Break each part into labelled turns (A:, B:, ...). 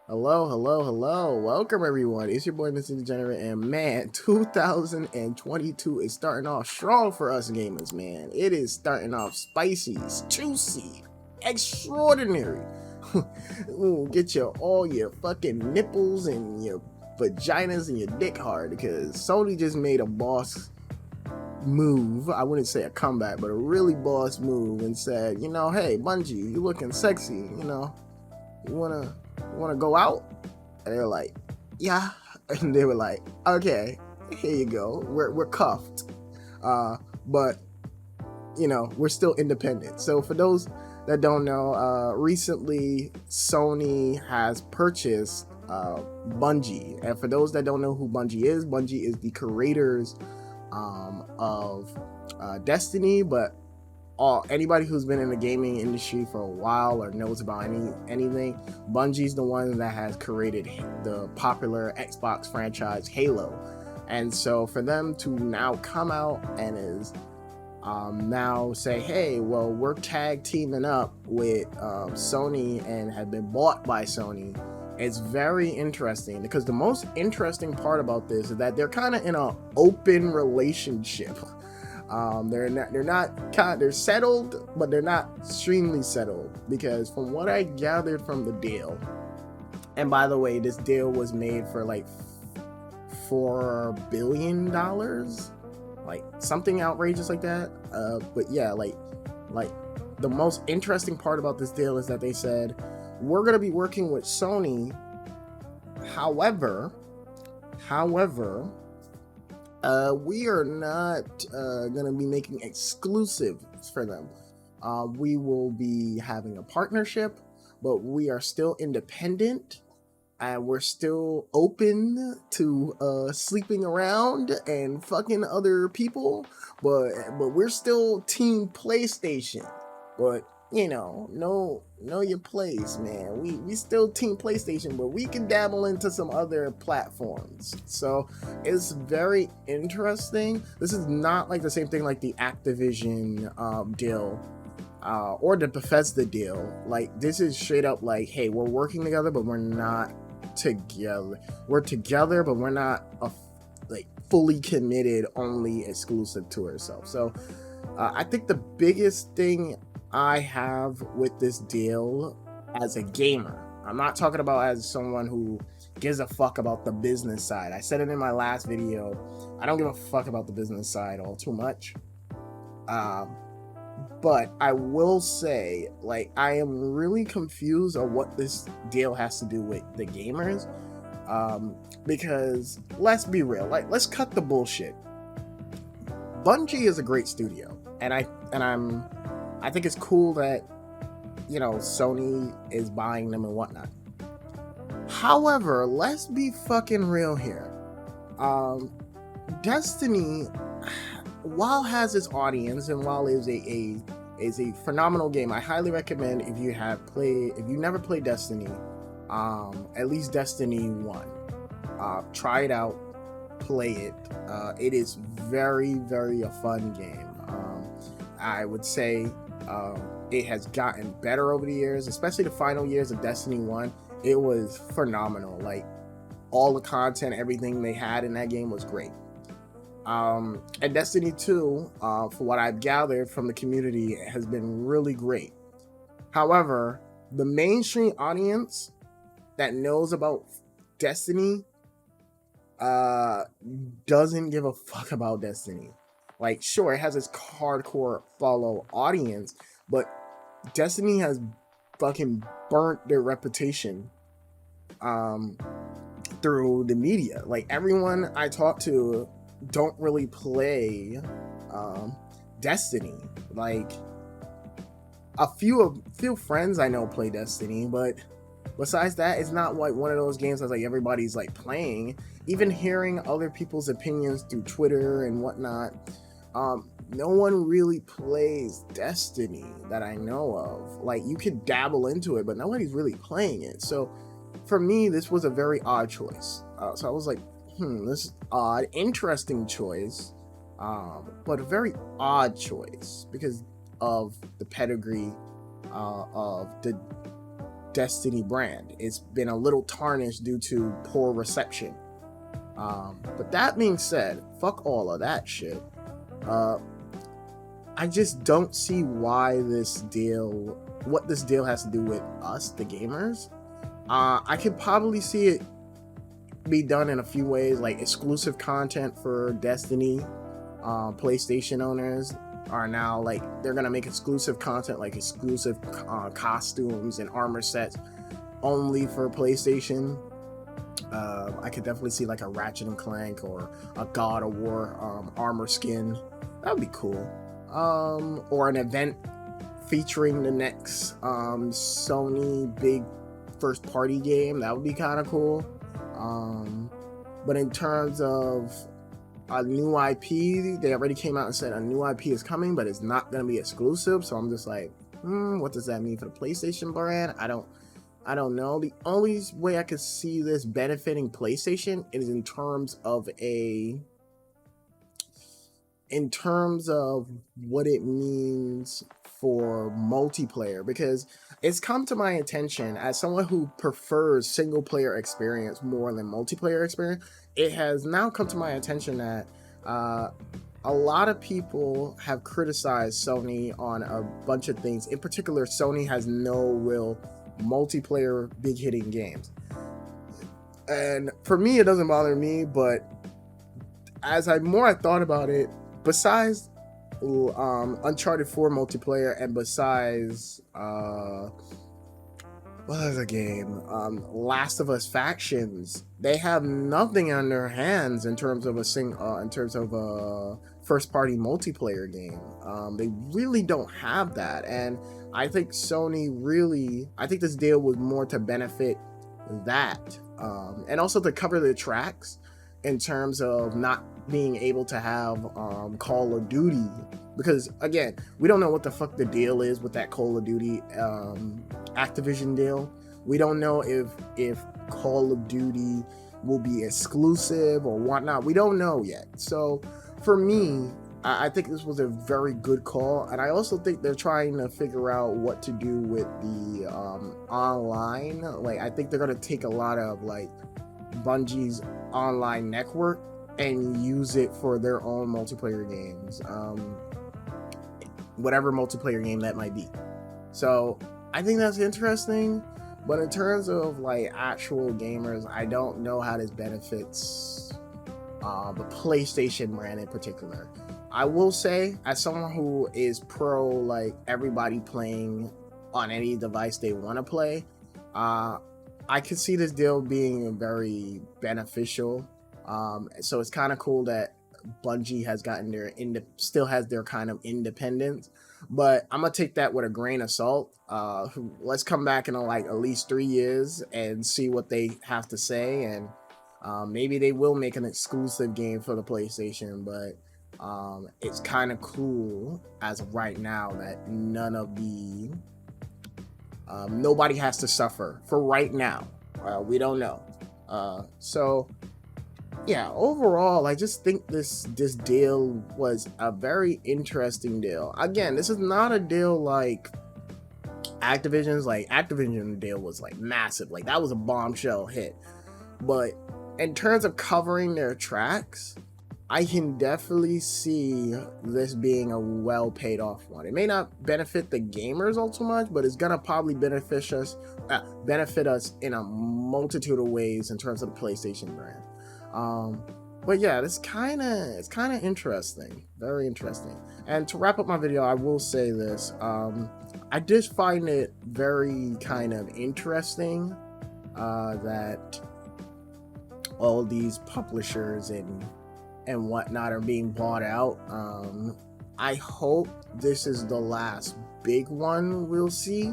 A: Hello, hello, hello. Welcome, everyone. It's your boy, Mr. Degenerate, and man, 2022 is starting off strong for us gamers, man. It is starting off spicy, juicy, extraordinary. Ooh, get all your fucking nipples and your vaginas and your dick hard because Sony just made a boss move. I wouldn't say a comeback, but a really boss move and said, hey, Bungie, you looking sexy, you wanna go out? And they're like, yeah. And they were like, okay, here you go. We're cuffed. But we're still independent. So for those that don't know, recently Sony has purchased Bungie. And for those that don't know who Bungie is the creators of Destiny, but anybody who's been in the gaming industry for a while or knows about anything, Bungie's the one that has created the popular Xbox franchise Halo. And so for them to now come out and is now say, hey, well, we're tag teaming up with Sony and have been bought by Sony, it's very interesting because the most interesting part about this is that they're kind of in an open relationship. They're settled, but they're not extremely settled, because from what I gathered from the deal, and by the way, this deal was made for like $4 billion, like something outrageous like that. But yeah, like the most interesting part about this deal is that they said, we're going to be working with Sony. However, we are not going to be making exclusives for them. We will be having a partnership, but we are still independent, and we're still open to sleeping around and fucking other people, but we're still Team PlayStation. But know your place, man. We still Team PlayStation, but we can dabble into some other platforms. So it's very interesting. This is not like the same thing like the Activision deal or the Bethesda deal. Like, this is straight up like, hey, we're working together, but we're not together. We're together, but we're not like fully committed, only exclusive to ourselves. So I think the biggest thing I have with this deal as a gamer, I'm not talking about as someone who gives a fuck about the business side. I said it in my last video. I don't give a fuck about the business side all too much. But I will say, like, I am really confused on what this deal has to do with the gamers. Because let's be real, like, let's cut the bullshit. Bungie is a great studio, and I think it's cool that Sony is buying them and whatnot. However, let's be fucking real here. Destiny, while has its audience and while is a phenomenal game, I highly recommend if you never played Destiny, at least Destiny 1. Try it out, play it. It is very, very a fun game. I would say it has gotten better over the years, especially the final years of Destiny 1. It was phenomenal. Like, all the content, everything they had in that game was great. And Destiny 2, for what I've gathered from the community, has been really great. However, the mainstream audience that knows about Destiny doesn't give a fuck about Destiny. Like, sure, it has its hardcore follow audience, but Destiny has fucking burnt their reputation through the media. Like, everyone I talk to don't really play Destiny. Like, a few friends I know play Destiny, but besides that, it's not like one of those games that's like everybody's like playing. Even hearing other people's opinions through Twitter and whatnot, no one really plays Destiny that I know of. Like, you could dabble into it, but nobody's really playing it. So for me, this was a very odd choice. So I was like, this is odd, interesting choice, but a very odd choice because of the pedigree of Destiny brand. It's been a little tarnished due to poor reception. But that being said, fuck all of that shit. I just don't see what this deal has to do with us, the gamers. I could probably see it be done in a few ways, like exclusive content for Destiny. PlayStation owners are now like, they're gonna make exclusive content, like exclusive costumes and armor sets only for PlayStation. I could definitely see like a Ratchet and Clank or a God of War armor skin. That would be cool. Or an event featuring the next Sony big first party game. That would be kind of cool. But in terms of a new IP, they already came out and said a new IP is coming, but it's not going to be exclusive. So I'm just like, what does that mean for the PlayStation brand? I don't know. The only way I could see this benefiting PlayStation is in terms of what it means for multiplayer, because it's come to my attention, as someone who prefers single player experience more than multiplayer experience, it has now come to my attention that a lot of people have criticized Sony on a bunch of things. In particular, Sony has no real multiplayer big hitting games. And for me, it doesn't bother me, but as I thought about it, besides Uncharted 4 multiplayer, and besides what is a game? Last of Us Factions, they have nothing on their hands in terms of a first party multiplayer game. They really don't have that, and I think I think this deal was more to benefit that, and also to cover the tracks in terms of not being able to have Call of Duty, because again, we don't know what the fuck the deal is with that Call of Duty Activision deal. We don't know if Call of Duty will be exclusive or whatnot. We don't know yet. So for me, I think this was a very good call, and I also think they're trying to figure out what to do with the online. Like, I think they're gonna take a lot of like Bungie's online network and use it for their own multiplayer games, whatever multiplayer game that might be. So I think that's interesting, but in terms of like actual gamers, I don't know how this benefits the PlayStation brand in particular. I will say, as someone who is pro like everybody playing on any device they want to play, I could see this deal being very beneficial. So it's kind of cool that Bungie has gotten still has their kind of independence, but I'm gonna take that with a grain of salt. Let's come back in like at least 3 years and see what they have to say, and maybe they will make an exclusive game for the PlayStation. But it's kind of cool as of right now that nobody has to suffer for right now. We don't know. So yeah, overall, I just think this deal was a very interesting deal. Again, this is not a deal like Activision's. Like, Activision deal was like massive. Like, that was a bombshell hit. But in terms of covering their tracks, I can definitely see this being a well paid off one. It may not benefit the gamers all too much, but it's gonna probably benefit us in a multitude of ways in terms of the PlayStation brand. But yeah, it's kind of interesting, very interesting. And to wrap up my video, I will say this: I just find it very kind of interesting that all these publishers and whatnot are being bought out. I hope this is the last big one we'll see,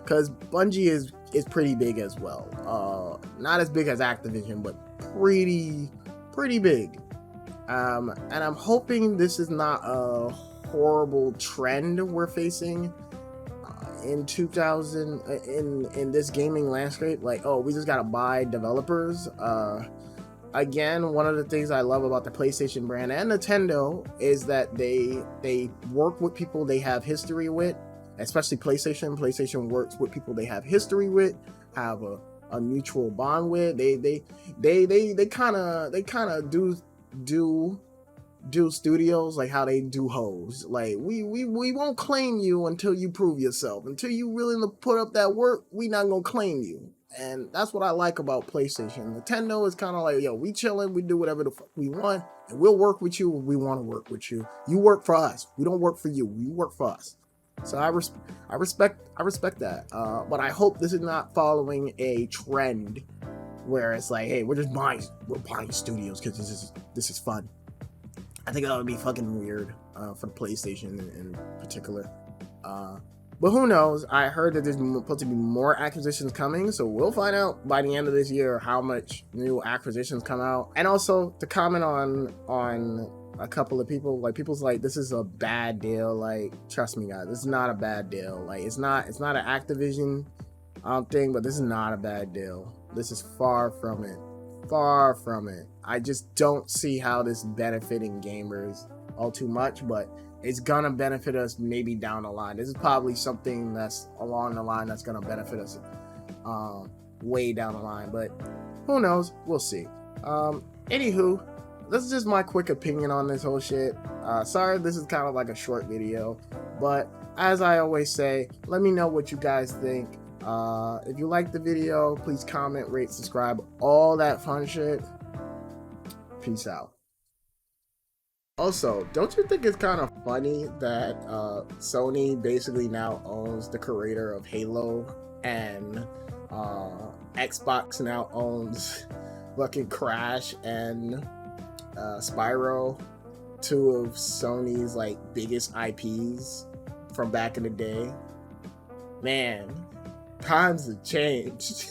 A: because Bungie is pretty big as well. Not as big as Activision, but pretty big. And I'm hoping this is not a horrible trend we're facing in this gaming landscape. Like, oh, we just gotta buy developers. Again, one of the things I love about the PlayStation brand and Nintendo is that they work with people they have history with. especially PlayStation. PlayStation works with people they have history with, have a mutual bond with. They kind of do studios like how they do hoes. Like we won't claim you until you prove yourself. Until you willing to put up that work, we not gonna claim you. And that's what I like about PlayStation. Nintendo is kind of like, yo, we chilling, we do whatever the fuck we want, and we'll work with you when we want to work with you. You work for us. We don't work for you. You work for us. So I respect that. But I hope this is not following a trend where it's like, hey, we're buying studios because this is fun. I think that would be fucking weird for the PlayStation in particular. But who knows? I heard that there's supposed to be more acquisitions coming, so we'll find out by the end of this year how much new acquisitions come out. And also to comment on a couple of people, like people's like, this is a bad deal. Like, trust me, guys, this is not a bad deal. Like, it's not an Activision thing, but this is not a bad deal. This is far from it. Far from it. I just don't see how this benefiting gamers all too much, but it's gonna benefit us maybe down the line. This is probably something that's along the line that's gonna benefit us way down the line, but who knows? We'll see. Anywho, this is just my quick opinion on this whole shit. Sorry, this is kind of like a short video, but as I always say, let me know what you guys think. If you like the video, please comment, rate, subscribe, all that fun shit. Peace out. Also, don't you think it's kind of funny that Sony basically now owns the creator of Halo, and Xbox now owns fucking Crash and Spyro, two of Sony's like biggest IPs from back in the day? Man, times have changed.